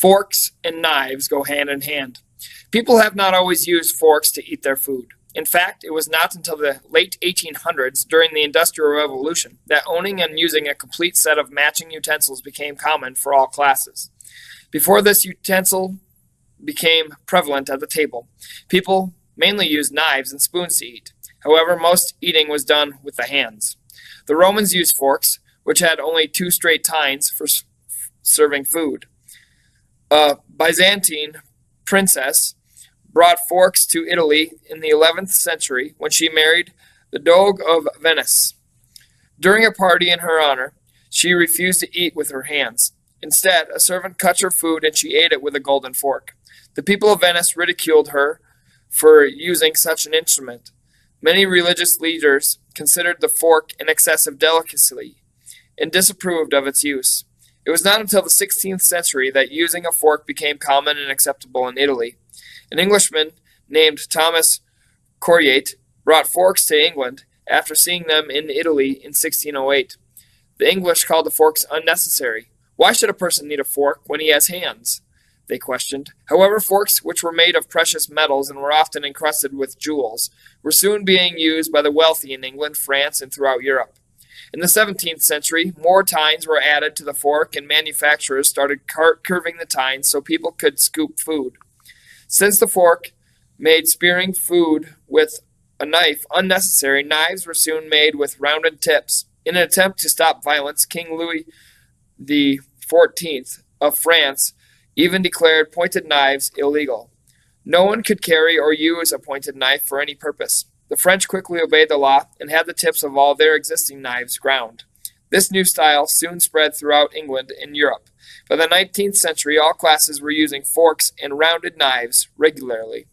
Forks and knives go hand in hand. People have not always used forks to eat their food. In fact, it was not until the late 1800s, during the Industrial Revolution, that owning and using a complete set of matching utensils became common for all classes. Before this utensil became prevalent at the table, people mainly used knives and spoons to eat. However, most eating was done with the hands. The Romans used forks, which had only two straight tines for serving food. A Byzantine princess brought forks to Italy in the 11th century when she married the Doge of Venice. During a party in her honor, she refused to eat with her hands. Instead, a servant cut her food and she ate it with a golden fork. The people of Venice ridiculed her for using such an instrument. Many religious leaders considered the fork an excessive delicacy and disapproved of its use. It was not until the 16th century that using a fork became common and acceptable in Italy. An Englishman named Thomas Coryate brought forks to England after seeing them in Italy in 1608. The English called the forks unnecessary. Why should a person need a fork when he has hands? They questioned. However, forks, which were made of precious metals and were often encrusted with jewels, were soon being used by the wealthy in England, France, and throughout Europe. In the 17th century, more tines were added to the fork and manufacturers started curving the tines so people could scoop food. Since the fork made spearing food with a knife unnecessary, knives were soon made with rounded tips. In an attempt to stop violence, King Louis XIV of France even declared pointed knives illegal. No one could carry or use a pointed knife for any purpose. The French quickly obeyed the law and had the tips of all their existing knives ground. This new style soon spread throughout England and Europe. By the 19th century, all classes were using forks and rounded knives regularly.